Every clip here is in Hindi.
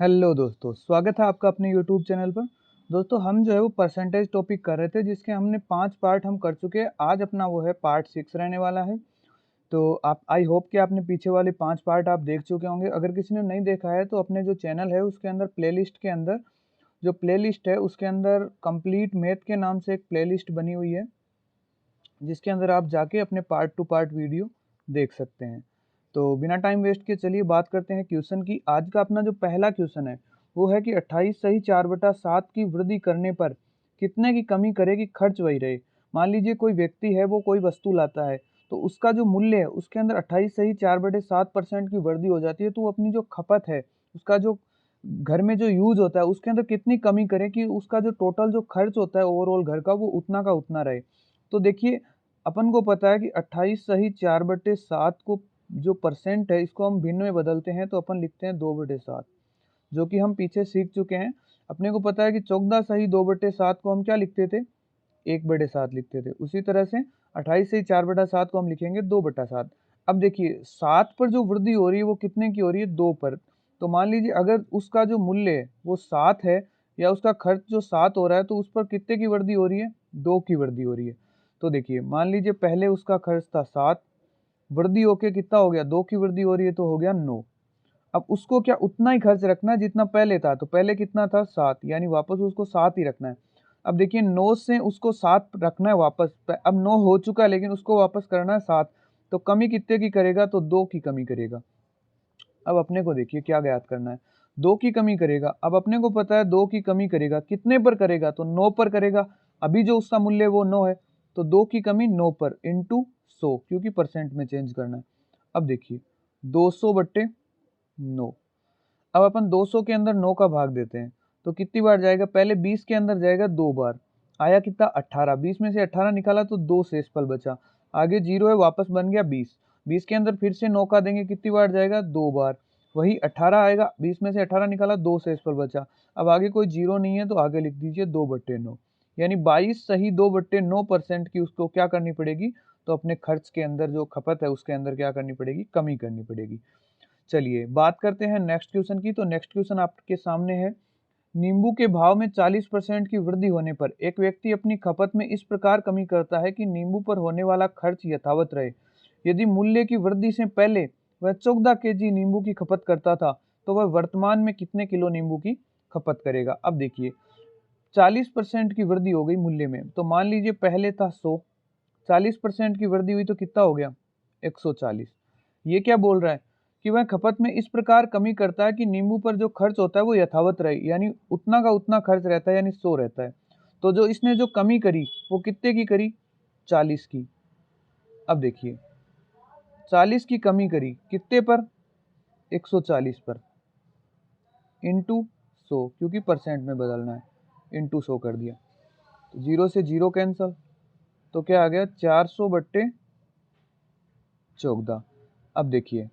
हेलो दोस्तों, स्वागत है आपका अपने यूट्यूब चैनल पर। दोस्तों हम जो है वो परसेंटेज टॉपिक कर रहे थे, जिसके हमने 5 पार्ट हम कर चुके हैं। आज अपना वो है पार्ट 6 रहने वाला है। तो आप आई होप कि आपने पीछे वाले 5 पार्ट आप देख चुके होंगे। अगर किसी ने नहीं देखा है तो अपने जो चैनल है उसके अंदर प्लेलिस्ट के अंदर जो प्लेलिस्ट है उसके अंदर कंप्लीट मैथ के नाम से एक प्लेलिस्ट बनी हुई है, जिसके अंदर आप जाके अपने पार्ट टू पार्ट वीडियो देख सकते हैं। तो बिना टाइम वेस्ट के चलिए बात करते हैं क्वेश्चन की। आज का अपना जो पहला क्वेश्चन है वो है कि 28 सही 4/7 की वृद्धि करने पर कितने की कमी करे कि खर्च वही रहे। मान लीजिए कोई व्यक्ति है, वो कोई वस्तु लाता है, तो उसका जो मूल्य है उसके अंदर 28 सही 4/7% की वृद्धि हो जाती है, तो वो अपनी जो खपत है, उसका जो घर में जो यूज होता है उसके अंदर कितनी कमी करे कि उसका जो टोटल जो खर्च होता है ओवरऑल घर का, वो उतना का उतना रहे। तो देखिए, अपन को पता है कि 28 सही 4/7 को जो परसेंट है इसको हम भिन्न में बदलते हैं, तो अपन लिखते हैं 2/7, जो कि हम पीछे सीख चुके हैं। अपने को पता है कि 14 सही 2/7 को हम क्या लिखते थे, 1/7 लिखते थे। उसी तरह से 28 सही 4/7 को हम लिखेंगे 2/7। अब देखिए 7 पर जो वृद्धि हो रही है वो कितने की हो रही है, 2 पर। तो मान लीजिए अगर उसका जो मूल्य है वो 7 है, या उसका खर्च जो 7 हो रहा है, तो उस पर कितने की वृद्धि हो रही है, 2 की वृद्धि हो रही है। तो देखिए मान लीजिए पहले उसका खर्च था 7, वृद्धि होके कितना हो गया, 2 की वृद्धि हो रही है तो हो गया 9। अब उसको क्या उतना ही खर्च रखना है जितना पहले था, तो पहले कितना था 7, यानी वापस उसको 7 ही रखना है। अब देखिए 9 से उसको 7 रखना है वापस, अब 9 हो चुका है लेकिन उसको वापस करना है 7, तो कमी कितने की करेगा, तो 2 की कमी करेगा। अब अपने को देखिए क्या ज्ञात करना है, 2 की कमी करेगा। अब अपने को पता है 2 की कमी करेगा कितने पर करेगा, तो 9 पर करेगा। अभी जो उसका मूल्य है वो 9 है, तो 2 की कमी 9 पर इंटू 100, क्योंकि परसेंट में चेंज करना है। अब देखिए 200/9। अब अपन 200 के अंदर 9 का भाग देते हैं, तो कितनी बार जाएगा, पहले 20 के अंदर जाएगा 2 बार, आया कितना 18, 20 में से 18 निकाला तो 2 शेषफल बचा, आगे 0 है वापस बन गया 20, 20 के अंदर फिर से 9 का देंगे, कितनी बार जाएगा 2 बार, वही 18 आएगा, 20 में से 18 निकाला 2 शेषफल बचा। अब आगे कोई 0 नहीं है तो आगे लिख दीजिए 2/9, यानी 22 सही 2/9% की उसको क्या करनी पड़ेगी, तो अपने खर्च के अंदर जो खपत है उसके अंदर क्या करनी पड़ेगी, कमी करनी पड़ेगी। चलिए बात करते हैं नेक्स्ट क्वेश्चन की। तो नेक्स्ट क्वेश्चन आपके सामने है, नींबू के भाव में 40% की वृद्धि होने पर एक व्यक्ति अपनी खपत में इस प्रकार कमी करता है कि नींबू पर होने वाला खर्च यथावत रहे। यदि मूल्य की वृद्धि से पहले वह 14 केजी नींबू की खपत करता था, तो वह वर्तमान में कितने किलो नींबू की खपत करेगा। अब देखिए 40% की वृद्धि हो गई मूल्य में, तो मान लीजिए पहले था 100, 40% की वृद्धि हुई तो कितना हो गया, 140। ये क्या बोल रहा है कि वह खपत में इस प्रकार कमी करता है कि नींबू पर जो खर्च होता है वो यथावत रहे, यानी उतना का उतना खर्च रहता है, यानी 100 रहता है। तो जो इसने जो कमी करी वो कितने की करी, 40 की। अब देखिए 40 की कमी करी कितने पर, 140 पर, इंटू 100, क्योंकि परसेंट में बदलना है, इंटू 100 कर दिया, तो 0 से 0 कैंसल, तो क्या आ गया 400/14। अब देखिए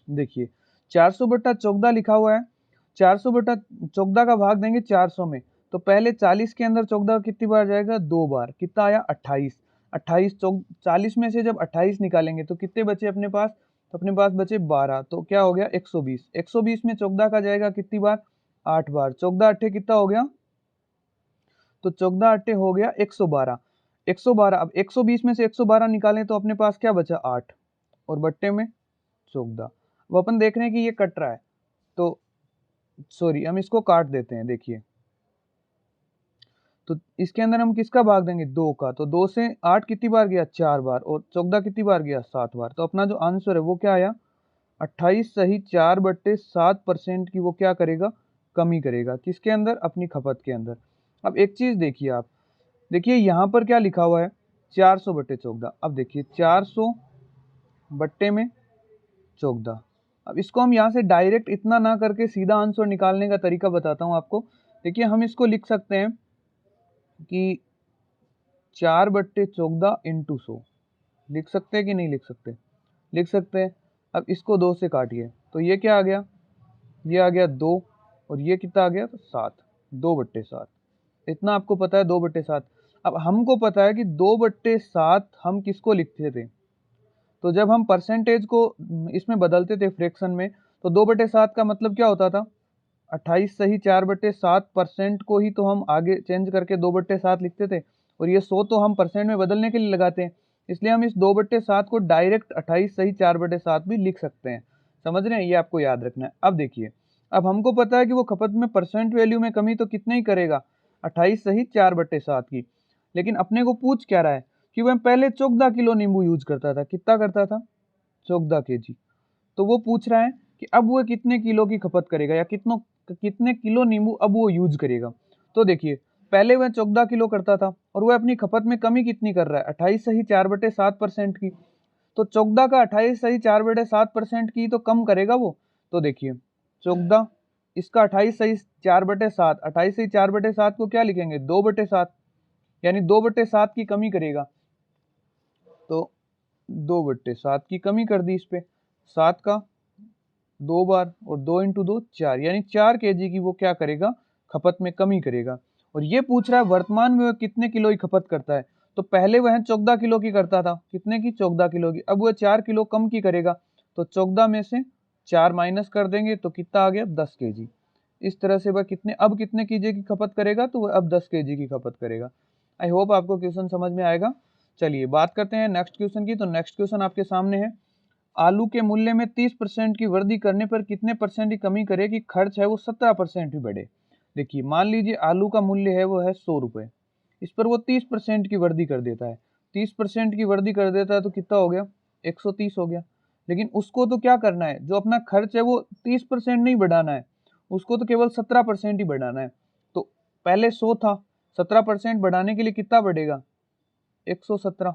देखिए 400/14 लिखा हुआ है, 400/14 का भाग देंगे 400 में, तो पहले 40 के अंदर 14 कितनी बार जाएगा, 2 बार, कितना आया 28, 40 में से जब 28 निकालेंगे तो कितने बचे अपने पास, तो अपने पास बचे 12, तो क्या हो गया 120, 120 में 14 का जाएगा कितनी बार, 8 बार, 14 अट्ठे कितना हो गया, तो 14 अट्ठे हो गया 112, 112। अब 120 में से 112 निकालें तो अपने पास क्या बचा, 8, और बट्टे में 14। वो अपन देख रहे हैं कि ये कट रहा है, तो सॉरी हम इसको काट देते हैं। देखिए तो इसके अंदर हम किसका भाग देंगे, 2 का, तो 2 से 8 कितनी बार गया, 4 बार, और 14 कितनी बार गया, 7 बार। तो अपना जो आंसर है वो क्या आया, 28 सही 4/7% की वो क्या करेगा, कमी करेगा, किसके अंदर, अपनी खपत के अंदर। अब एक चीज देखिए आप, देखिए यहाँ पर क्या लिखा हुआ है, 400/14। अब देखिए 400 बट्टे में 14। अब इसको हम यहाँ से डायरेक्ट इतना ना करके सीधा आंसर निकालने का तरीका बताता हूँ आपको। देखिए हम इसको लिख सकते हैं कि 4/14 इंटू 100, लिख सकते हैं कि नहीं लिख सकते, लिख सकते हैं। अब इसको 2 से काटिए, तो ये क्या आ गया, ये आ गया 2, और ये कितना आ गया, तो 7, 2/7। इतना आपको पता है 2/7। अब हमको पता है कि 2/7 हम किसको लिखते थे, तो जब हम परसेंटेज को इसमें बदलते थे फ्रैक्शन में, तो 2/7 का मतलब क्या होता था, 28 सही 4/7% को ही तो हम आगे चेंज करके 2/7 लिखते थे, और ये 100 तो हम परसेंट में बदलने के लिए लगाते हैं, इसलिए हम इस 2/7 को डायरेक्ट 28 सही 4/7 भी लिख सकते हैं। समझ रहे हैं, ये आपको याद रखना है। अब देखिए, अब हमको पता है कि वो खपत में परसेंट वैल्यू में कमी तो कितने ही करेगा, 28 सही 4/7 की, लेकिन अपने को पूछ क्या रहा है कि वह पहले 14 किलो नींबू यूज करता था। कितना करता था? 14 kg। तो वो पूछ रहा है कि अब वो कितने किलो की खपत करेगा, या कितने किलो नींबू अब वो यूज करेगा। तो देखिए, पहले वह 14 किलो करता था और वह अपनी खपत में कमी कितनी कर रहा है, 28 सही 4/7% की। तो 14 का 28 सही 4/7% की तो कम करेगा वो। तो देखिए 14, इसका 28 सही 4/7, 28 सही 4/7 को क्या लिखेंगे, 2/7, यानी 2/7 की कमी करेगा। तो 2/7 की कमी कर दी इस पे, 7 का 2 बार और 2 × 2 4, यानी 4 kg की वो क्या करेगा, खपत में कमी करेगा। और ये पूछ रहा है वर्तमान में वह कितने किलो की खपत करता है। तो पहले वह 14 किलो की करता था, कितने की, 14 किलो की। अब वह 4 किलो कम की करेगा, तो 14 में से 4 माइनस कर देंगे तो कितना आ गया, 10 kg। इस तरह से वह कितने kg की खपत करेगा, तो वह अब 10 kg की खपत करेगा। आई होप आपको क्वेश्चन समझ में आएगा। चलिए बात करते हैं नेक्स्ट क्वेश्चन की। तो नेक्स्ट क्वेश्चन आपके सामने है, आलू के मूल्य में 30% की वृद्धि करने पर कितने परसेंट की कमी करे कि खर्च है वो 17% ही बढ़े। देखिए मान लीजिए आलू का मूल्य है वो है 100 रुपये, इस पर वो 30% की वृद्धि कर देता है। 30% की वृद्धि कर देता है तो कितना हो गया, 130 हो गया। लेकिन उसको तो क्या करना है, जो अपना खर्च है वो 30% नहीं बढ़ाना है, उसको तो केवल 17% ही बढ़ाना है। तो पहले 100 था, 17% बढ़ाने के लिए कितना बढ़ेगा, 117।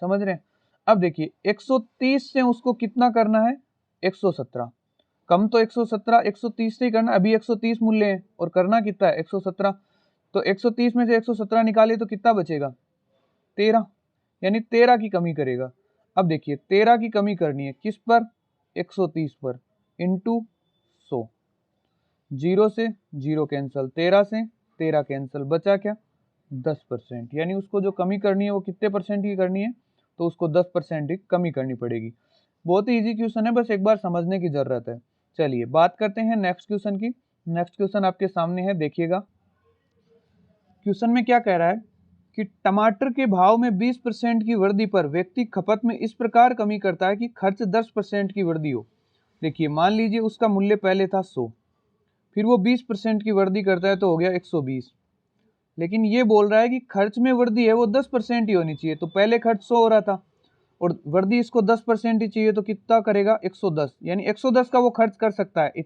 समझ रहे हैं। अब देखिए 130 से उसको कितना करना है, 117। कम तो 117 130 से ही करना, अभी 130 मूल्य है और करना कितना है, 117। तो 130 में से 117 निकाले तो कितना बचेगा, 13, यानी 13 की कमी करेगा। अब देखिए 13 की कमी करनी है किस पर, 130 पर, इंटू 100। 0 से 0 कैंसिल, 13 से 13 कैंसिल, बचा क्या, 10%। यानी उसको जो कमी करनी है वो कितने परसेंट की करनी है, तो उसको 10% की कमी करनी पड़ेगी। बहुत ही इजी क्वेश्चन है, बस एक बार समझने की जरूरत है। चलिए बात करते हैं नेक्स्ट क्वेश्चन की। नेक्स्ट क्वेश्चन आपके सामने है, देखिएगा क्वेश्चन में क्या कह रहा है कि टमाटर के भाव में 20% की वृद्धि पर व्यक्ति खपत में इस प्रकार कमी करता है कि खर्च 10% की वृद्धि हो। देखिए मान लीजिए उसका मूल्य पहले था 100, फिर वो 20% की वृद्धि करता है तो हो गया 120। लेकिन ये बोल रहा है कि खर्च में वृद्धि है वो 10% ही होनी चाहिए। तो पहले खर्च 100 हो रहा था और वृद्धि इसको 10% ही चाहिए, तो कितना करेगा, 110, यानी 110 का वो खर्च कर सकता है।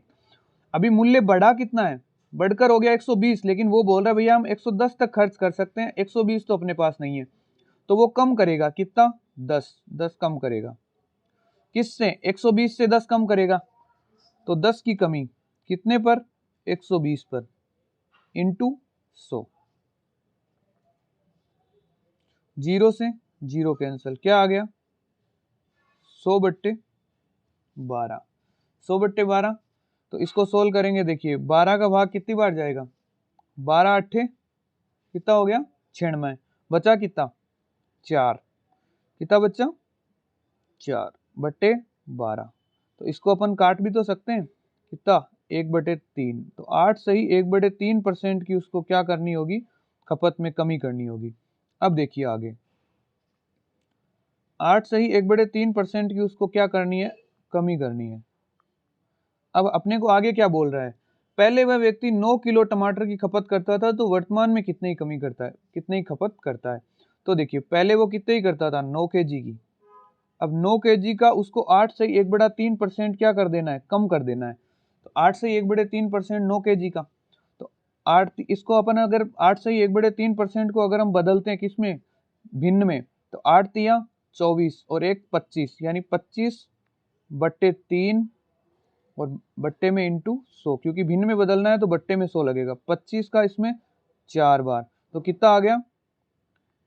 अभी मूल्य बढ़ा कितना है, बढ़कर हो गया 120, लेकिन वो बोल रहा है भैया हम 110 तक खर्च कर सकते हैं, 120 तो अपने पास नहीं है। तो वो कम करेगा कितना, 10 कम करेगा। किससे, 120 से 10 कम करेगा। तो 10 की कमी कितने पर, 120 पर, इंटू 100। 0 से 0 कैंसिल, क्या आ गया, 100/12। 100/12, तो इसको सोल्व करेंगे। देखिए 12 का भाग कितनी बार जाएगा, 12 अट्ठे कितना हो गया, 96। बचा कितना, 4। कितना बचा, 4/12। तो इसको अपन काट भी तो सकते हैं, कितना, 1/3। तो 8 सही 1/3% की उसको क्या करनी होगी, खपत में कमी करनी होगी। अब देखिए आगे, 8 सही 1/3% की उसको क्या करनी है, कमी करनी है। अब अपने को आगे क्या बोल रहा है, पहले वह व्यक्ति 9 किलो टमाटर की खपत करता था तो वर्तमान में कितने की कमी करता है, कितने की खपत करता है। तो देखिए पहले वो कितने ही करता था, 9 kg की। अब 9 kg का उसको 8 से 1/3% क्या कर देना है, कम कर देना है। तो 8 से 1/3% 9 kg का, तो 8 इसको अपन अगर 8 से 1/3% को अगर हम बदलते हैं किस में, भिन्न में, तो 8 तिया 24 और 1 25, यानी 25/3 और बट्टे में इंटू 100, क्योंकि भिन्न में बदलना है तो बट्टे में 100 लगेगा। 25 का इसमें 4 बार, तो कितना आ गया,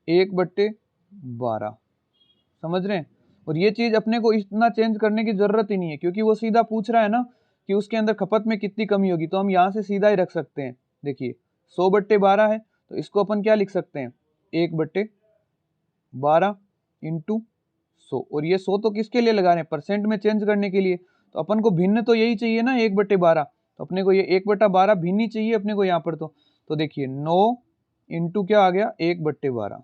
1/12। समझ रहे हैं। और ये चीज अपने को इतना चेंज करने की जरूरत ही नहीं है, क्योंकि वो सीधा पूछ रहा है ना कि उसके अंदर खपत में कितनी कमी होगी, तो हम यहाँ से सीधा ही रख सकते हैं। देखिए 100/12 है तो इसको अपन क्या लिख सकते हैं, 1/12 इंटू 100। और ये 100 तो किसके लिए लगा रहे हैं, परसेंट में चेंज करने के लिए। तो अपन को भिन्न तो यही चाहिए ना, 1/12। तो तो अपने को ये 1/12 भिन्नी चाहिए अपने को यहाँ पर। तो देखिए 9 इंटू क्या आ गया 1/12,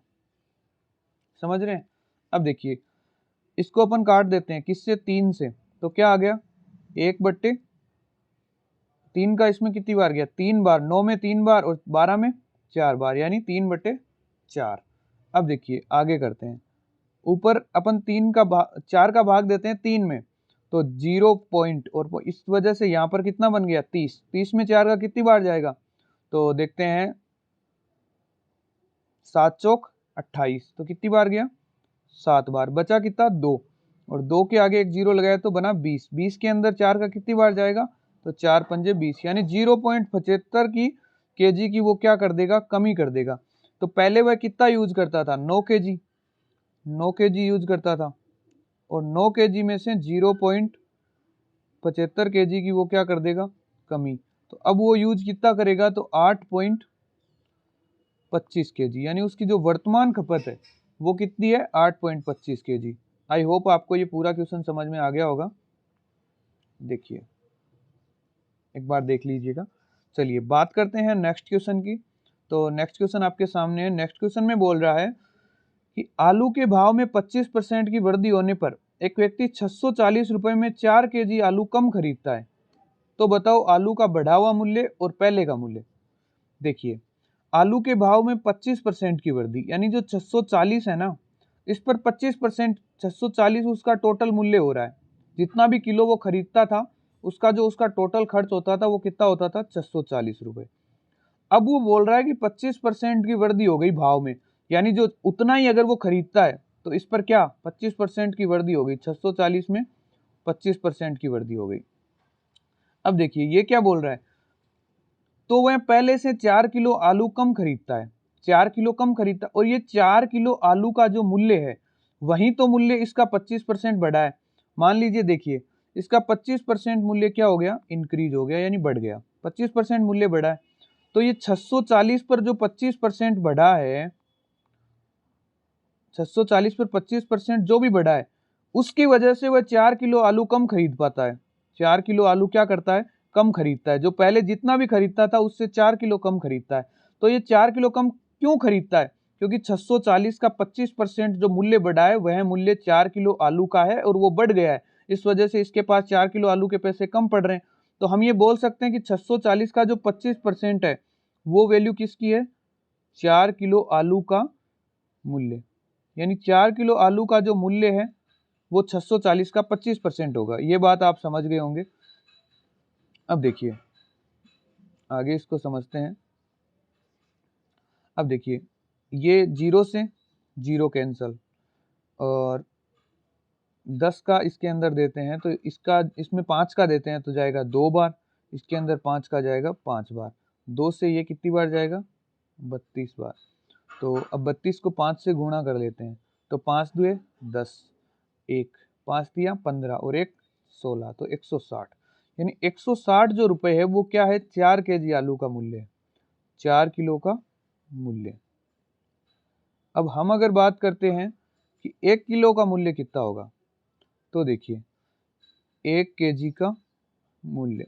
समझ रहे हैं। अब देखिए इसको अपन काट देते हैं किससे, 3 से, तो क्या आ गया 1/3 का इसमें कितनी बार गया 3 बार, 9 में 3 बार और 12 में 4 बार, यानी 3/4। अब देखिए आगे करते हैं, ऊपर अपन 4 का भाग देते हैं 3 में, तो 0 पॉइंट, और इस वजह से यहाँ पर कितना बन गया 30, 30 में 4 का कितनी बार जाएगा, तो देखते हैं 7 चौक 28, तो कितनी बार गया 7 बार, बचा कितना 2, और 2 के आगे एक 0 लगाया तो बना 20, 20 के अंदर 4 का कितनी बार जाएगा, तो 4 पंजे 20, यानी 0.75 की केजी की वो क्या कर देगा, कमी कर देगा। तो पहले वह कितना यूज करता था 9 केजी, 9 केजी यूज करता था, और 9 केजी में से 0.75 केजी की वो क्या कर देगा, कमी। तो अब वो यूज कितना करेगा, तो 8.25 केजी, यानी उसकी जो वर्तमान खपत है वो कितनी है 8.25 केजी। आई होप आपको ये पूरा क्वेश्चन समझ में आ गया होगा। देखिए एक बार देख लीजिएगा। चलिए बात करते हैं नेक्स्ट क्वेश्चन की। तो नेक्स्ट क्वेश्चन आपके सामने है। नेक्स्ट क्वेश्चन में बोल रहा है कि आलू के भाव में 25% की वृद्धि होने पर एक व्यक्ति 640 रुपए में 4 केजी आलू कम खरीदता है। तो बताओ आलू का बढ़ा हुआ मूल्य और पहले का मूल्य। देखिए आलू के भाव में 25% की वृद्धि, यानी जो 640 है ना, इस पर 25%, 640 उसका टोटल मूल्य हो रहा है। जितना भी किलो वो खरीदता था उसका टोटल खर्च होता था वो कितना होता था 640 रुपए। अब वो बोल रहा है कि 25% की वृद्धि हो गई भाव में, यानी जो उतना ही अगर वो खरीदता है तो इस पर क्या 25% की वृद्धि हो गई, 640 में 25% की वृद्धि हो गई। अब देखिए ये क्या बोल रहा है, तो वह पहले से 4 किलो आलू कम खरीदता है, 4 किलो कम खरीदता, और ये 4 किलो आलू का जो मूल्य है वही तो मूल्य इसका 25% बढ़ा है। मान लीजिए देखिए इसका 25% मूल्य क्या हो गया, इंक्रीज हो गया, यानी बढ़ गया, 25% मूल्य बढ़ा है। तो ये 640 पर जो 25% बढ़ा है, 640 पर 25% जो भी बढ़ा है उसकी वजह से वह 4 किलो आलू कम खरीद पाता है। 4 किलो आलू क्या करता है, कम खरीदता है। जो पहले जितना भी खरीदता था उससे 4 किलो कम खरीदता है। तो ये 4 किलो कम क्यों खरीदता है, क्योंकि 640 का 25% जो मूल्य बढ़ा है वह मूल्य 4 किलो आलू का है और वो बढ़ गया है, इस वजह से इसके पास 4 किलो आलू के पैसे कम पड़ रहे हैं। तो हम ये बोल सकते हैं कि 640 का जो 25% है वो वैल्यू किसकी है, 4 किलो आलू का मूल्य, यानी 4 किलो आलू का जो मूल्य है वो 640 का 25% होगा। ये बात आप समझ गए होंगे। अब देखिए आगे इसको समझते हैं। अब देखिए ये 0 से 0 कैंसल, और 10 का इसके अंदर देते हैं तो इसमें 5 का देते हैं तो जाएगा 2 बार, इसके अंदर 5 का जाएगा 5 बार, 2 से ये कितनी बार जाएगा 32 बार। तो अब 32 को 5 से गुणा कर लेते हैं, तो 5 दुए 10, 1 5 दिया 15 और 1 16, तो 160, यानी 160 जो रुपए है वो क्या है, 4 केजी आलू का मूल्य है, 4 किलो का मूल्य। अब हम अगर बात करते हैं कि 1 किलो का मूल्य कितना होगा, तो देखिए 1 केजी का मूल्य,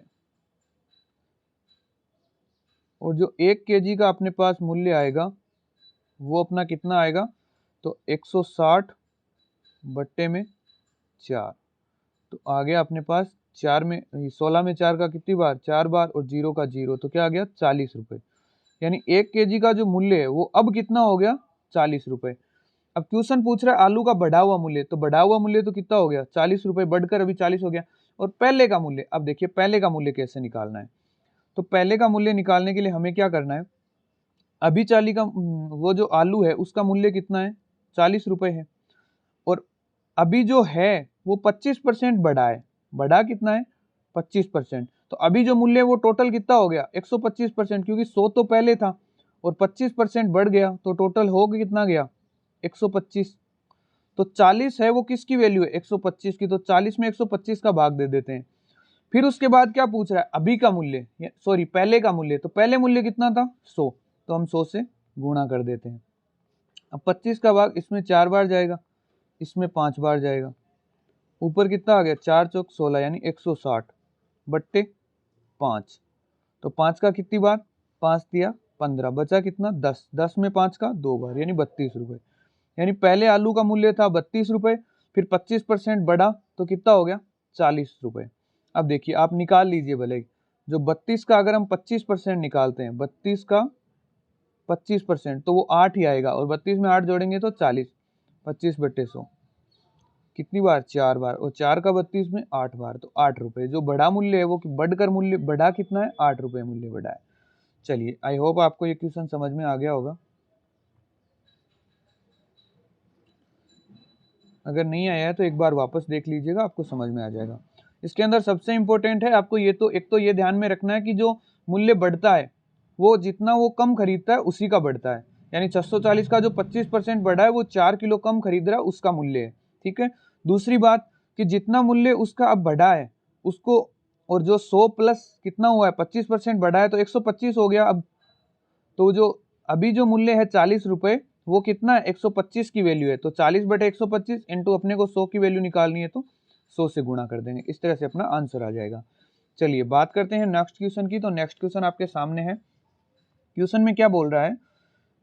और जो 1 केजी का अपने पास मूल्य आएगा वो अपना कितना आएगा, तो 160 बट्टे में 4, तो आ गया अपने पास 4 में 16 में 4 का कितनी बार 4 बार, और 0 का 0, तो क्या आ गया 40 रुपए। यानी 1 केजी का जो मूल्य है वो अब कितना हो गया 40 रुपए। अब क्वेश्चन पूछ रहा है आलू का बढ़ा हुआ मूल्य, तो बढ़ा हुआ मूल्य तो कितना हो गया 40 रुपए, बढ़कर अभी 40 हो गया। और पहले का मूल्य, अब देखिए पहले का मूल्य कैसे निकालना है। तो पहले का मूल्य निकालने के लिए हमें क्या करना है, अभी 40 का वो जो आलू है उसका मूल्य कितना है 40 रुपए है, और अभी जो है वो 25% बढ़ा है, बढ़ा कितना है 25%। तो अभी जो मूल्य है वो टोटल कितना हो गया 125%, क्योंकि 100 तो पहले था और 25% बढ़ गया, तो टोटल हो कितना गया 125। तो 40 है वो किसकी वैल्यू है 125 की, तो 40 में 125 का भाग दे देते हैं। फिर उसके बाद क्या पूछ रहा है, अभी का मूल्य, सॉरी पहले का मूल्य, तो पहले मूल्य कितना था 100, तो हम 100 से गुणा कर देते हैं। अब 25 का भाग इसमें 4 बार जाएगा, इसमें 5 बार जाएगा, ऊपर कितना आ गया 4 चौक 16, यानी 160 बट्टे 5, तो 5 का कितनी बार, 5 दिया 15, बचा कितना 10, 10 में 5 का 2 बार यानी 32 रुपए। यानी पहले आलू का मूल्य था 32 रुपए, फिर 25% बढ़ा तो कितना हो गया 40 रुपए। अब देखिए आप निकाल लीजिए भले, जो 32 का अगर हम 25% निकालते हैं, 32 का 25% तो वो 8 ही आएगा, और 32 में 8 जोड़ेंगे तो 40, 25/100 कितनी बार, 4 बार, और 4 का 32 में 8 बार, तो 8 रुपए। जो बड़ा मूल्य है वो बढ़कर मूल्य बढ़ा कितना है, 8 रुपए मूल्य बढ़ा है। चलिए आई होप आपको ये क्वेश्चन समझ में आ गया होगा। अगर नहीं आया है तो एक बार वापस देख लीजिएगा, आपको समझ में आ जाएगा। इसके अंदर सबसे इंपॉर्टेंट है आपको ये तो, एक तो ये ध्यान में रखना है कि जो मूल्य बढ़ता है वो जितना वो कम खरीदता है उसी का बढ़ता है। यानी 640 का जो 25% बढ़ा है वो 4 किलो कम खरीद रहा है, उसका मूल्य है, ठीक है। दूसरी बात कि जितना मूल्य उसका अब बढ़ा है उसको, और जो 100 प्लस कितना हुआ है 25% बढ़ा है तो 125 हो गया अब। तो जो अभी जो मूल्य है 40 रुपए वो कितना है, 125 की वैल्यू है, तो 40/125 इंटू अपने को 100 की वैल्यू निकालनी है तो 100 से गुणा कर देंगे, इस तरह से अपना आंसर आ जाएगा। चलिए बात करते हैं नेक्स्ट क्वेश्चन की। तो नेक्स्ट क्वेश्चन आपके सामने है। क्वेश्चन में क्या बोल रहा है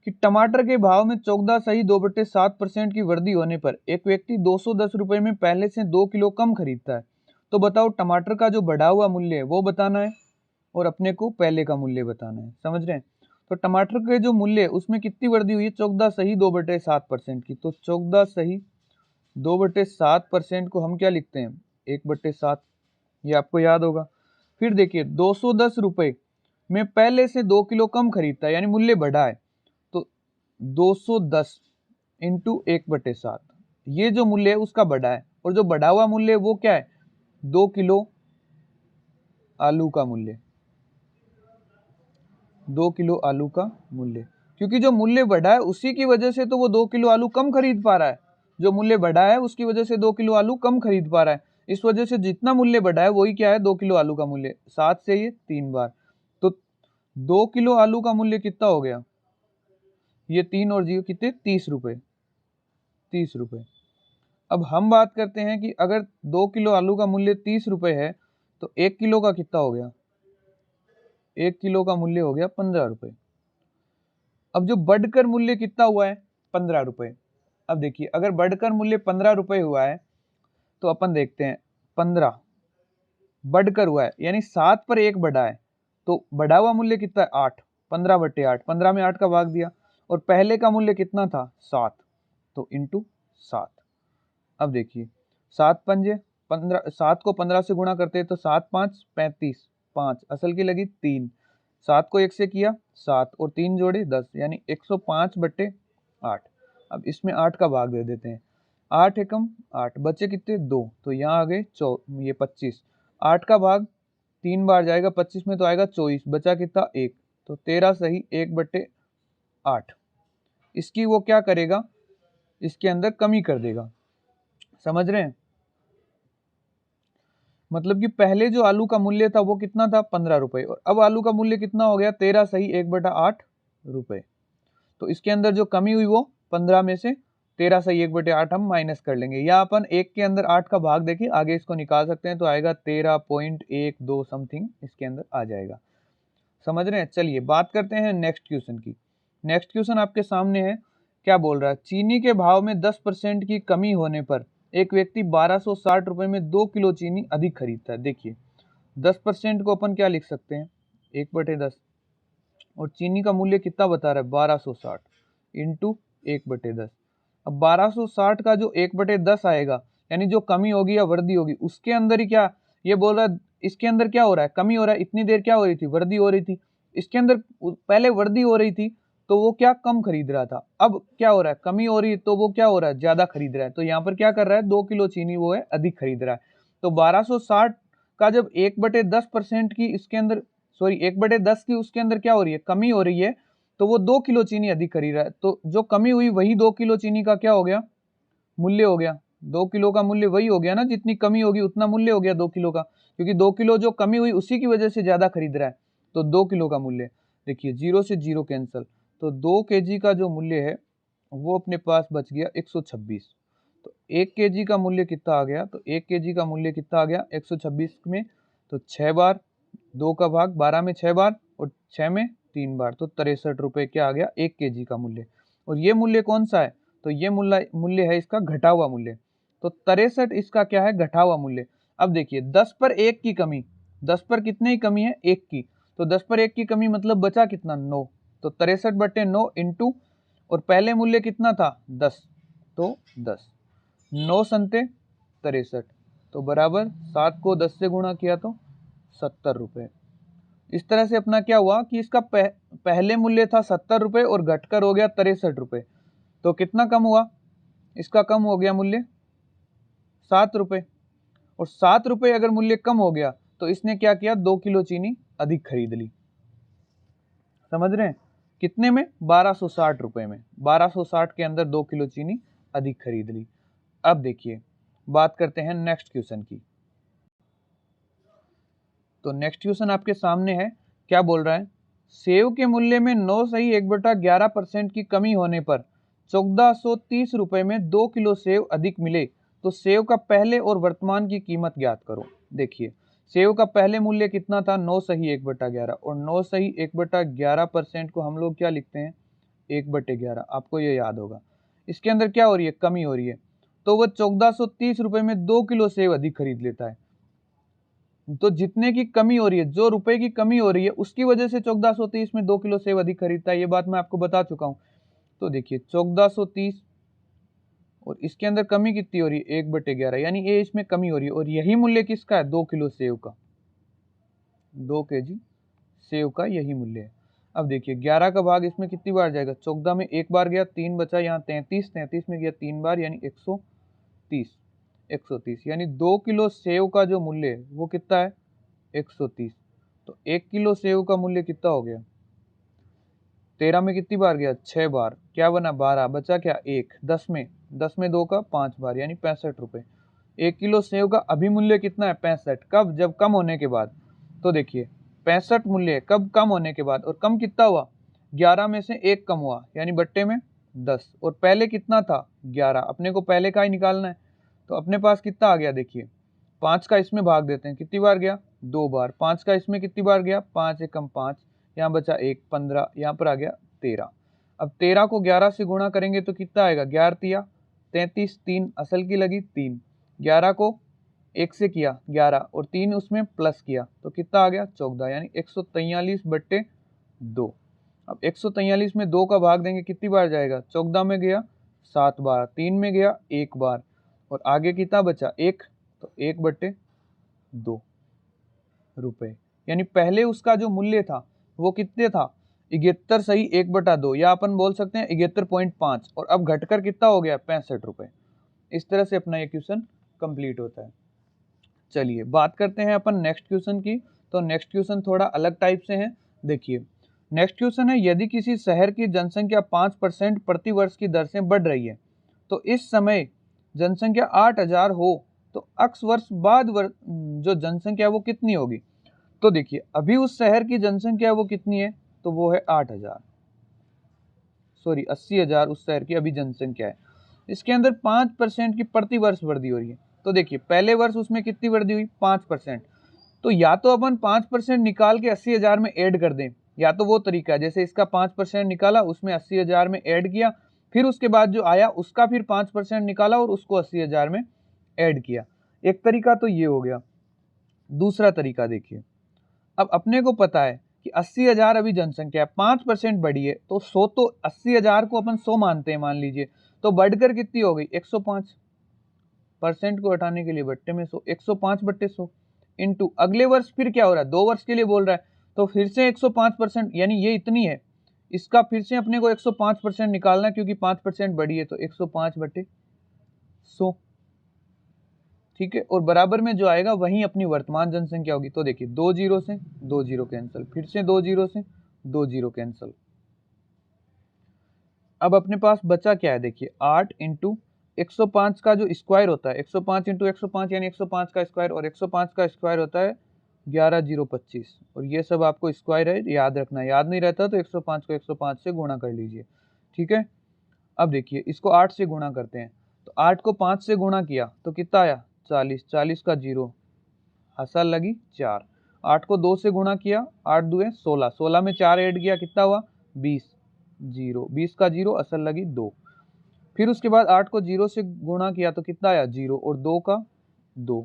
कि टमाटर के भाव में 14 सही 2/7% की वृद्धि होने पर एक व्यक्ति 210 रुपए में पहले से 2 किलो कम खरीदता है। तो बताओ टमाटर का जो बढ़ा हुआ मूल्य है वो बताना है और अपने को पहले का मूल्य बताना है, समझ रहे हैं। तो टमाटर के जो मूल्य है उसमें कितनी वृद्धि हुई है, 14 सही 2/7% की। तो 14 सही 2/7% को हम क्या लिखते हैं, 1/7, ये आपको याद होगा। फिर देखिए 210 रुपए में पहले से 2 किलो कम खरीदता है, यानी मूल्य बढ़ा है, तो 210 इंटू 1/7, ये जो मूल्य है उसका बढ़ा है, और जो बढ़ा हुआ मूल्य वो क्या है, 2 किलो आलू का मूल्य, 2 किलो आलू का मूल्य। क्योंकि जो मूल्य बढ़ा है उसी की वजह से तो वो 2 किलो आलू कम खरीद पा रहा है। जो मूल्य बढ़ा है उसकी वजह से 2 किलो आलू कम खरीद पा रहा है। इस वजह से जितना मूल्य बढ़ा है वही क्या है, 2 किलो आलू का मूल्य। 7 से ये 3 बार, तो 2 किलो आलू का मूल्य कितना हो गया, ये 3 और 0 कितने, 30 रुपए, 30 रुपए। अब हम बात करते हैं कि अगर 2 किलो आलू का मूल्य 30 रुपए है तो 1 किलो का कितना हो गया, 1 किलो का मूल्य हो गया 15 रुपए। अब जो बढ़कर मूल्य कितना हुआ है, 15 रुपए। अब देखिए अगर बढ़कर मूल्य 15 रुपए हुआ है तो अपन देखते हैं 15 बढ़कर हुआ है, यानी 7 पर 1 बढ़ा है, तो बढ़ा हुआ मूल्य कितना है 8, 15/8, 15 में 8 का भाग दिया, और पहले का मूल्य कितना था 7, तो इंटू 7। अब देखिए 7 पंजे 15, 7 को 15 से गुणा करते हैं तो 7 5 35, 5 असल की लगी 3, 7 को 1 से किया 7 और 3 जोड़े 10, यानी 105/8। अब इसमें 8 का भाग दे देते हैं, 8 एकम 8, बचे कितने 2, तो यहाँ आ गए ये 25, 8 का भाग 3 बार जाएगा 25 में तो आएगा 24, बचा कितना 1, तो 13 सही 1/8। इसकी वो क्या करेगा, इसके अंदर कमी कर देगा, समझ रहे हैं। मतलब कि पहले जो आलू का मूल्य था वो कितना था 15 रुपए, और अब आलू का मूल्य कितना हो गया 13 सही 1/8 रुपए। तो इसके अंदर जो कमी हुई वो 15 में से 13 सही 1/8 हम माइनस कर लेंगे, या अपन 1 के अंदर 8 का भाग देखिए आगे इसको निकाल सकते हैं, तो आएगा 13.12 समथिंग इसके अंदर आ जाएगा, समझ रहे हैं। चलिए बात करते हैं नेक्स्ट क्वेश्चन की। नेक्स्ट क्वेश्चन आपके सामने है, क्या बोल रहा है, चीनी के भाव में 10% की कमी होने पर एक व्यक्ति 1260 रुपए में 2 किलो चीनी अधिक खरीदता है। देखिए 10% को अपन क्या लिख सकते हैं, 1/10, और चीनी का मूल्य कितना बता रहा है 1260 इंटू 1/10। अब 1260 का जो 1/10 आएगा, यानी जो कमी होगी या वृद्धि होगी उसके अंदर ही क्या, ये बोल रहा है इसके अंदर क्या हो रहा है, कमी हो रहा है, इतनी देर क्या हो रही थी, वृद्धि हो रही थी। इसके अंदर पहले वृद्धि हो रही थी तो वो क्या कम खरीद रहा था, अब क्या हो रहा है कमी हो रही है तो वो क्या हो रहा है ज्यादा खरीद रहा है। तो यहाँ पर क्या कर रहा है 2 किलो चीनी वो है अधिक खरीद रहा है। तो 1260 का जब 1/10% की इसके अंदर, सॉरी 1/10 की उसके अंदर क्या हो रही है, कमी हो रही है, तो वो 2 किलो चीनी अधिक खरीद रहा है। तो जो कमी हुई वही 2 किलो चीनी का क्या हो गया, मूल्य हो गया। 2 किलो का मूल्य वही हो गया ना, जितनी कमी होगी उतना मूल्य हो गया 2 किलो का, क्योंकि 2 किलो जो कमी हुई उसी की वजह से ज्यादा खरीद रहा है। तो 2 किलो का मूल्य, देखिए 0 से 0 कैंसल, तो 2 केजी का जो मूल्य है वो अपने पास बच गया 126। तो 1 केजी का मूल्य कितना आ गया, तो 1 केजी का मूल्य कितना आ गया 126 में, तो 6 बार 2 का भाग 12 में 6 बार और 6 में 3 बार, तो 63 रुपये क्या आ गया 1 kg का मूल्य। और ये मूल्य कौन सा है, तो ये मूल्य है इसका घटा हुआ मूल्य। तो 63 इसका क्या है, घटा हुआ मूल्य। अब देखिए 10 पर 1 की कमी, 10 पर कितने की कमी है, 1 की, तो 10 पर 1 की कमी मतलब बचा कितना, 9। तो 63/9 इंटू, और पहले मूल्य कितना था 10, तो 10, 9 संते 63, तो बराबर 7 को 10 से गुणा किया तो 70 रुपये। इस तरह से अपना क्या हुआ कि इसका पहले मूल्य था 70 रुपये और घटकर हो गया 63 रुपये, तो कितना कम हुआ, इसका कम हो गया मूल्य 7 रुपये। और 7 रुपये अगर मूल्य कम हो गया तो इसने क्या किया, 2 किलो चीनी अधिक खरीद ली। समझ रहे हैं, कितने में, 1260 रुपये में, 1260 के अंदर 2 किलो चीनी अधिक खरीद ली। अब देखिए बात करते हैं नेक्स्ट क्वेश्चन की। तो नेक्स्ट क्वेश्चन आपके सामने है, क्या बोल रहा है, सेव के मूल्य में 9 सही 1/11% की कमी होने पर 1430 रुपये में 2 किलो सेव अधिक मिले तो सेव का पहले और वर्तमान की कीमत ज्ञात करो। देखिए सेव का पहले मूल्य कितना था, 9 सही 1/11, और 9 सही 1/11% को हम लोग क्या लिखते हैं, 1/11, आपको ये याद होगा। इसके अंदर क्या हो रही है, कमी हो रही है, तो वह 1430 रुपये में 2 किलो सेव अधिक खरीद लेता है। तो जितने की कमी हो रही है, जो रुपए की कमी हो रही है उसकी वजह से 1430 में 2 किलो सेव अधिक खरीदता है, ये बात मैं आपको बता चुका हूं। तो देखिए 1430 और इसके अंदर कमी कितनी हो रही है, 1/11, यानी ये इसमें कमी हो रही है, और यही मूल्य किसका है, 2 किलो सेव का, 2 kg सेव का यही मूल्य है। अब देखिए 11 का भाग इसमें कितनी बार जाएगा, 14 में 1 बार गया, 3 बचा, यहाँ 33, 33 में गया 3 बार, यानी 130, 130, यानी 2 किलो सेव का जो मूल्य है वो कितना है, 130। तो 1 किलो सेव का मूल्य कितना हो गया, 13 में कितनी बार गया, 6 बार, क्या बना 12, बचा क्या 1, 10 में 2 का 5 बार, यानी 65 रुपये। 1 किलो सेव का अभी मूल्य कितना है, 65, कब, जब कम होने के बाद। तो देखिए 65 मूल्य कब, कम होने के बाद, और कम कितना हुआ, 11 में से 1 कम हुआ, यानी बट्टे में 10, और पहले कितना था 11, अपने को पहले का ही निकालना है। तो अपने पास कितना आ गया, देखिए 5 का इसमें भाग देते हैं, कितनी बार गया, 2 बार, 5 का इसमें कितनी बार गया, 5 एकम 5, यहाँ बचा 1, 15, यहाँ पर आ गया 13। अब 13 को 11 से गुणा करेंगे तो कितना आएगा, 11 तिया 33, 3 असल की लगी 3, 11 को 1 से किया 11 और 3 उसमें प्लस किया तो कितना आ गया 14, यानी 143/2। अब 143 में 2 का भाग देंगे, कितनी बार जाएगा, 14 में गया 7 बार, 3 में गया 1 बार, और आगे कितना बचा 1, तो 1/2 रुपए, यानी पहले उसका जो मूल्य था वो कितने था, 71 सही 1/2, या अपन बोल सकते हैं 71.5, और अब घटकर कितना हो गया 65 रुपए। इस तरह से अपना ये क्वेश्चन कंप्लीट होता है। चलिए बात करते हैं अपन नेक्स्ट क्वेश्चन की। तो नेक्स्ट क्वेश्चन थोड़ा अलग टाइप से है। देखिए नेक्स्ट क्वेश्चन है, यदि किसी शहर की जनसंख्या 5% प्रति वर्ष की दर से बढ़ रही है तो इस समय जनसंख्या 8000 हो तो x वर्ष बाद जो जनसंख्या वो कितनी होगी। तो देखिए अभी उस शहर की जनसंख्या वो कितनी है, तो वो है 8000, सॉरी 80,000 उस शहर की अभी जनसंख्या है। इसके अंदर 5% की प्रति वर्ष वृद्धि हो रही है। तो देखिए पहले वर्ष उसमें कितनी वृद्धि हुई, 5%। तो या तो अपन 5% निकाल के 80,000 में ऐड कर दें, या तो वो तरीका है जैसे इसका 5% निकाला उसमें 80,000 में ऐड किया, फिर उसके बाद जो आया उसका फिर 5% निकाला और उसको 80,000 में ऐड किया। एक तरीका तो ये हो गया। दूसरा तरीका देखिए, अब अपने को पता है कि 80,000 अभी जनसंख्या है, 5% बढ़ी है तो 100, तो 80,000 को अपन 100 मानते हैं मान लीजिए, तो बढ़कर कितनी हो गई 105%, को हटाने के लिए बट्टे में 100, 105/100 इंटू अगले वर्ष फिर क्या हो रहा है, 2 वर्ष के लिए बोल रहा है तो फिर से 105%, यानी ये इतनी है, इसका फिर से अपने को 105% निकालना क्योंकि 5% बढ़ी है, तो 105/100, ठीक है। और बराबर में जो आएगा वही अपनी वर्तमान जनसंख्या होगी। तो देखिए 2 जीरो से 2 जीरो कैंसिल, फिर से 2 जीरो से 2 जीरो कैंसिल। अब अपने पास बचा क्या है, देखिए 8 इंटू 105 का जो स्क्वायर होता है, 105 इंटू 105 यानी 105 का स्क्वायर, और 105 का स्क्वायर होता है 11025, और ये सब आपको स्क्वायर है याद रखना है, याद नहीं रहता तो 105 को 105 से गुणा कर लीजिए, ठीक है। अब देखिए इसको 8 से गुणा करते हैं, तो 8 को 5 से गुणा किया तो कितना आया 40, 40 का जीरो, हसल लगी 4। 8 को 2 से गुणा किया, 8 दुए 16, 16 में 4 ऐड किया, कितना हुआ 20, 0, 20 का 0 असल लगी 2। फिर उसके बाद 8 को 0 से गुणा किया तो कितना आया 0 और 2 का 2।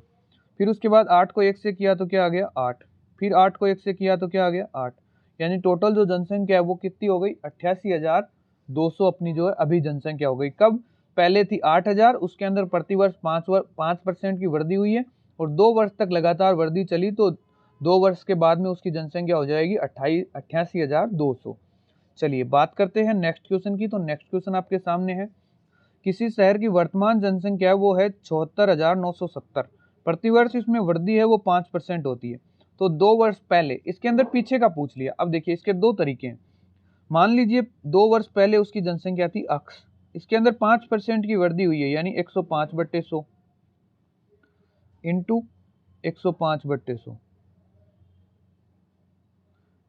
फिर उसके बाद 8 को 1 से किया तो क्या आ गया 8, फिर 8 को 1 से किया तो क्या आ गया 8, यानी टोटल जो जनसंख्या है वो कितनी हो गई 88,200 अपनी जो है अभी जनसंख्या हो गई। कब? पहले थी 8,000, उसके अंदर प्रतिवर्ष 5% की वृद्धि हुई है और 2 वर्ष तक लगातार वृद्धि चली तो 2 वर्ष के बाद में उसकी जनसंख्या हो जाएगी 88,200। चलिए बात करते हैं नेक्स्ट क्वेश्चन की। तो नेक्स्ट क्वेश्चन आपके सामने है, किसी शहर की वर्तमान जनसंख्या वो है 74,970, प्रतिवर्ष इसमें वृद्धि है वो 5% होती है। तो 2 वर्ष पहले, इसके अंदर पीछे का पूछ लिया। अब देखिए इसके दो तरीके हैं। मान लीजिए 2 वर्ष पहले उसकी जनसंख्या थी अक्स, इसके अंदर 5% की वृद्धि हुई है यानी 105/100 इंटू 105/100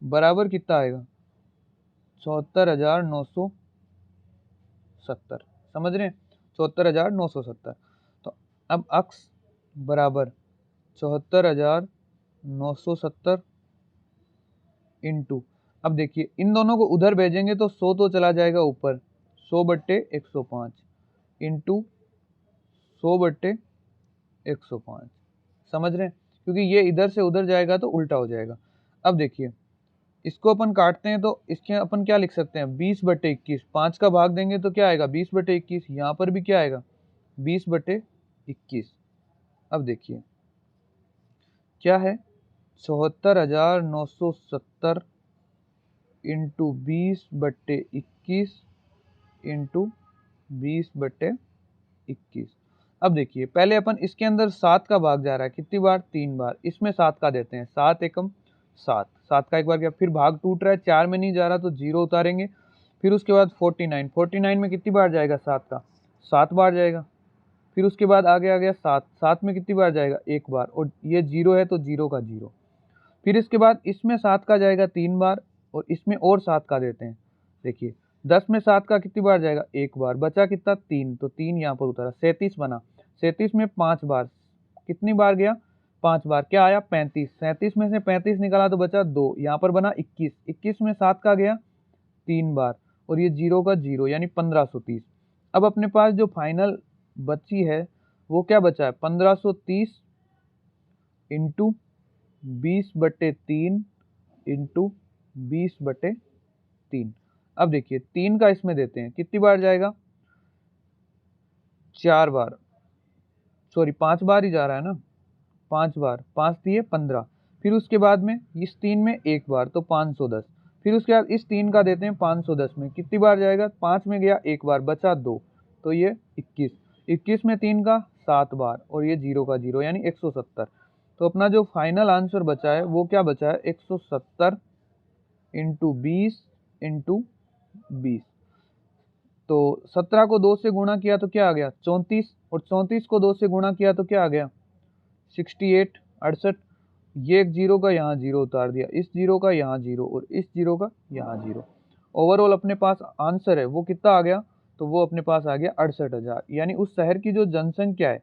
बराबर कितना आएगा 74,970। समझ रहे हैं 74,970। तो अब अक्स बराबर 74,970 इंटू, अब देखिए इन दोनों को उधर भेजेंगे तो 100 तो चला जाएगा ऊपर, 100/105 इंटू 100/105। समझ रहे हैं, क्योंकि ये इधर से उधर जाएगा तो उल्टा हो जाएगा। अब देखिए इसको अपन काटते हैं तो इसके अपन क्या लिख सकते हैं 20/21, 5 का भाग देंगे तो क्या आएगा 20/21, यहाँ पर भी क्या आएगा 20/21। अब देखिए क्या है 74,970 इंटू 20/21 इंटू 20/21। अब देखिए पहले अपन इसके अंदर 7 का भाग जा रहा है, कितनी बार 3 बार, इसमें 7 का देते हैं, 7 एकम 7, 7 का एक बार गया, फिर भाग टूट रहा है 4 में नहीं जा रहा तो 0 उतारेंगे। फिर उसके बाद 49, 49 में कितनी बार जाएगा 7 का 7 बार जाएगा। फिर उसके बाद आगे आ गया 7, 7 में कितनी बार जाएगा 1 बार, और ये 0 है तो 0 का 0। फिर इसके बाद इसमें 7 का जाएगा 3 बार और इसमें और 7 का देते हैं। देखिए 10 में 7 का कितनी बार जाएगा 1 बार, बचा कितना 3, तो 3 यहाँ पर उतरा, 37 बना। 37 में 5 बार, कितनी बार गया 5 बार, क्या आया 35, 37 में से 35 निकाला तो बचा 2, यहाँ पर बना 21, 21 में 7 का गया 3 बार और ये 0 का 0 यानी 1530। अब अपने पास जो फाइनल बची है वो क्या बचा है 1530 इंटू 20/3 इंटू 20/3। अब देखिए 3 का इसमें देते हैं, कितनी बार जाएगा 4 बार, सॉरी 5 बार ही जा रहा है ना, 5 बार, 5 दिए 15। फिर उसके बाद में इस 3 में 1 बार तो 510। फिर उसके बाद इस 3 का देते हैं 510 में कितनी बार जाएगा 5 में गया 1 बार, बचा 2 तो ये 21, 21 में 3 का 7 बार और ये 0 का 0 यानी 170। तो अपना जो फाइनल आंसर बचा है वो क्या बचा है 170 इंटू 20 इंटू 20। तो 17 को 2 से गुणा किया तो क्या आ गया 34, और 34 को 2 से गुणा किया तो क्या आ गया 68, 68। ये एक 0 का यहाँ 0 उतार दिया, इस 0 का यहाँ 0 और इस 0 का यहाँ 0। ओवरऑल अपने पास आंसर है वो कितना आ गया, तो वो अपने पास आ गया 68,000। यानी उस शहर की जो जनसंख्या है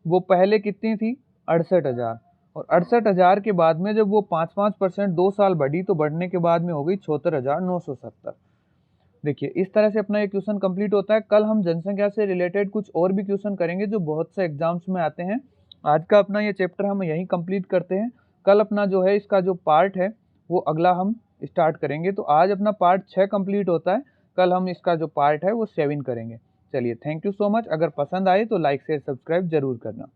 वो पहले कितनी थी 68,000, और 68,000 के बाद में जब वो 5% 2 साल बढ़ी तो बढ़ने के बाद में हो गई 74,970। देखिए इस तरह से अपना ये क्वेश्चन कंप्लीट होता है। कल हम जनसंख्या से रिलेटेड कुछ और भी क्वेश्चन करेंगे जो बहुत से एग्जाम्स में आते हैं। आज का अपना ये चैप्टर हम यहीं कंप्लीट करते हैं। कल अपना जो है इसका जो पार्ट है वो अगला हम स्टार्ट करेंगे। तो आज अपना पार्ट 6 कंप्लीट होता है, कल हम इसका जो पार्ट है वो 7 करेंगे। चलिए थैंक यू सो मच। अगर पसंद आए तो लाइक शेयर सब्सक्राइब जरूर करना।